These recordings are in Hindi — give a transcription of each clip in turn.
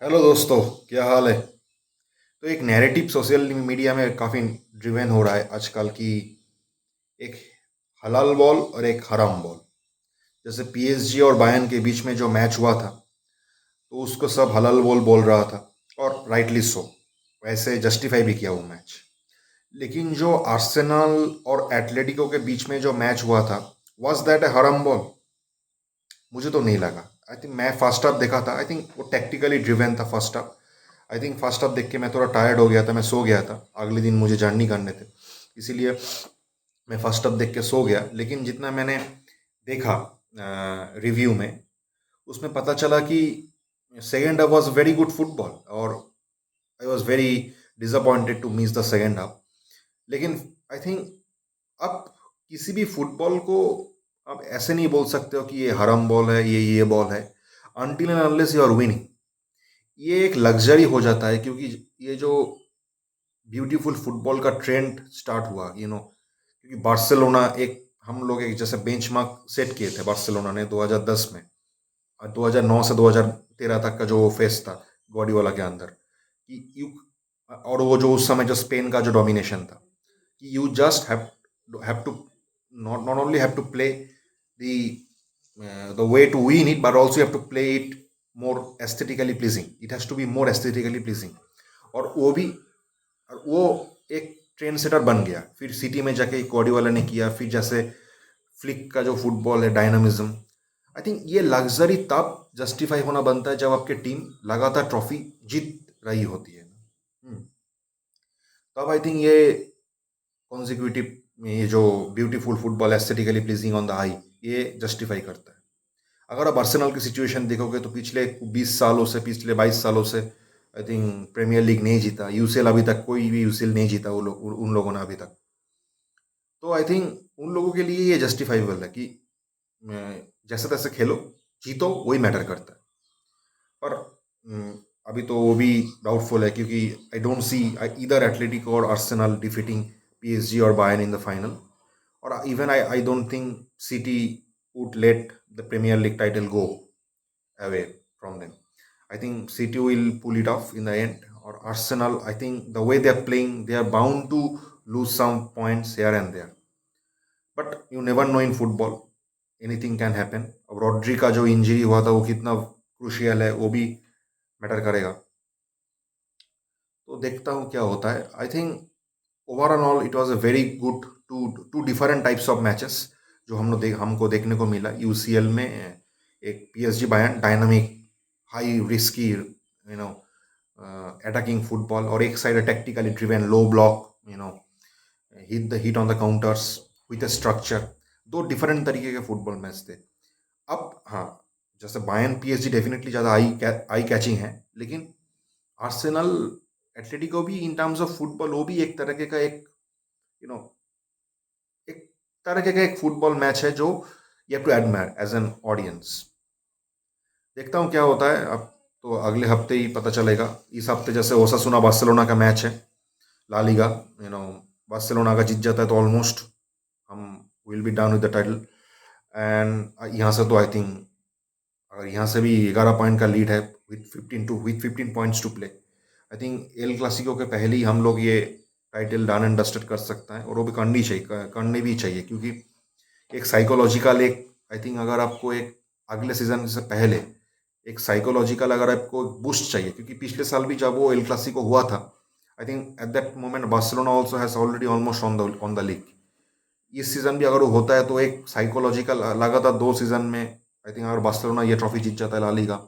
हेलो दोस्तों। क्या हाल है? तो एक नैरेटिव सोशल मीडिया में काफ़ी ड्रिवेन हो रहा है आजकल की। एक हलाल बॉल और एक हराम बॉल। जैसे पीएसजी और बायर्न के बीच में जो मैच हुआ था, तो उसको सब हलाल बॉल बोल रहा था, और राइटली सो। वैसे जस्टिफाई भी किया वो मैच। लेकिन जो आर्सेनल और एटलेटिको के बीच में जो मैच हुआ था, वाज दैट ए हराम बॉल? मुझे तो नहीं लगा। आई थिंक मैं फर्स्ट हाफ देखा था। आई थिंक वो टेक्टिकली ड्रिवेन था first half. I think first half देख के मैं थोड़ा टायर्ड हो गया था, मैं सो गया था। अगले दिन मुझे जर्नी करने थे, इसीलिए मैं फर्स्ट हाफ देख के सो गया। लेकिन जितना मैंने देखा रिव्यू में, उसमें पता चला कि second half was very good football, और I was very disappointed to miss the second half. लेकिन आई थिंक अब किसी भी फुटबॉल को आप ऐसे नहीं बोल सकते हो कि ये हराम बॉल है, ये बॉल है, until and unless you are winning. ये एक लग्जरी हो जाता है, क्योंकि ये जो ब्यूटीफुल फुटबॉल का ट्रेंड स्टार्ट हुआ, क्योंकि बार्सिलोना एक, हम लोग एक जैसे बेंचमार्क सेट किए थे बार्सिलोना ने 2010 में, और 2009 से 2013 तक का जो फेस था ग्वार्डियोला के अंदर, कि यू, और वो जो उस समय जो स्पेन का जो डोमिनेशन था, कि you just have to not only have to play the the way to win it, but also you have to play it more aesthetically pleasing. It has to be more aesthetically pleasing. और वो भी, और वो एक ट्रेंड सेटर बन गया। फिर सिटी में जाके वाला ने किया, फिर जैसे फ्लिक का जो फुटबॉल है, डायनामिज्म। आई थिंक ये लग्जरी तब जस्टिफाई होना बनता है जब आपकी टीम लगातार ट्रॉफी जीत रही होती है। तब आई थिंक ये कॉन्जिक्यूटिव, ये जो beautiful football aesthetically pleasing on the eye, ये जस्टिफाई करता है। अगर आप आर्सेनल की सिचुएशन देखोगे, तो पिछले 20 सालों से, पिछले 22 सालों से आई थिंक प्रीमियर लीग नहीं जीता, यूसीएल अभी तक कोई भी यूसीएल नहीं जीता वो लोग, उन लोगों ने अभी तक। तो आई थिंक उन लोगों के लिए ये जस्टिफाइबल है कि जैसे तैसे खेलो, जीतो, वही मैटर करता है। पर अभी तो वो भी डाउटफुल है, क्योंकि I don't see either Atletico और आर्सेनल डिफीटिंग पीएसजी और Bayern in the final, or even I don't think City would let the Premier League title go away from them. I think City will pull it off in the end. Or Arsenal, I think the way they are playing, they are bound to lose some points here and there. But you never know in football, anything can happen. अब रॉड्री का जो इंजरी हुआ था, वो कितना क्रूशियल है, वो भी मैटर करेगा। तो देखता हूँ क्या होता है। I think overall it was a very good two two different types of matches जो हमको देखने को मिला यूसीएल में। एक PSG Bayern dynamic, high risky, no attacking football, और एक side tactically driven low block, hit on the counters with a structure. दो डिफरेंट तरीके के फुटबॉल मैच थे। अब हाँ, जैसे बायर्न पीएसजी डेफिनेटली ज़्यादा आई कैचिंग है, लेकिन आर्सेनल एटलेटिको भी इन टर्म्स ऑफ फुटबॉल, वो भी एक तरह का एक, यू नो एक तरह का एक फुटबॉल मैच है जो you have to admire as an audience. देखता हूँ क्या होता है। अब तो अगले हफ्ते ही पता चलेगा। इस हफ्ते जैसे ओसासुना बार्सिलोना का मैच है, La Liga. You know Barcelona का जीत जाता है तो ऑलमोस्ट हम will be down with the title. And यहाँ से तो आई थिंक, अगर यहाँ से भी 11 पॉइंट का लीड है, with 15 points to play, I think El Clasico के पहले ही हम लोग ये टाइटल डन एंड डस्टेड कर सकते हैं। और वो भी करनी भी चाहिए, क्योंकि एक साइकोलॉजिकल, एक आई थिंक अगर आपको एक अगले सीजन से पहले एक साइकोलॉजिकल, अगर आपको बूस्ट चाहिए, क्योंकि पिछले साल भी जब वो एल क्लासिको हुआ था, I think at that moment Barcelona also has already almost on the league. इस सीजन भी अगर वो होता है, तो एक साइकोलॉजिकल, लगातार 2 सीजन में आई थिंक अगर बार्सिलोना ये ट्रॉफी जीत जाता है, La Liga,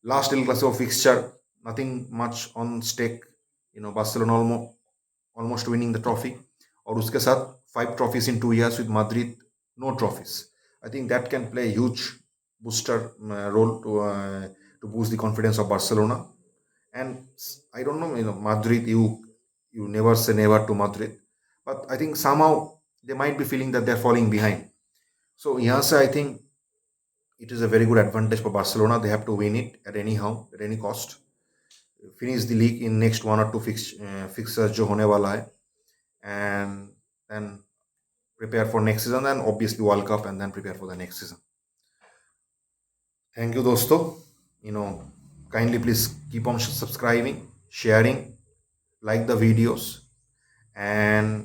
last El Clasico fixture, nothing much on stake, Barcelona almost winning the trophy, और उसके साथ 5 trophies in 2 years with Madrid, no trophies. I think that can play huge booster role to boost the confidence of Barcelona. And I don't know, Madrid. You never say never to Madrid, but I think somehow they might be feeling that they're falling behind. So yes, I think it is a very good advantage for Barcelona. They have to win it at any cost. Finish the league in next 1 or 2 fixtures जो होने वाला है, and then prepare for next season, and obviously World Cup, and then prepare for the next season. Thank you दोस्तों। You know kindly please keep on subscribing, sharing, like the videos and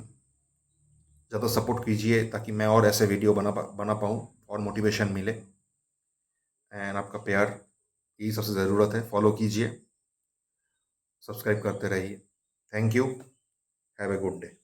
ज़्यादा सपोर्ट कीजिए ताकि मैं और ऐसे वीडियो बना पाऊँ और मोटिवेशन मिले। एंड आपका प्यार की सबसे ज़रूरत है। फॉलो कीजिए, सब्सक्राइब करते रहिए। Thank you. Have a good day.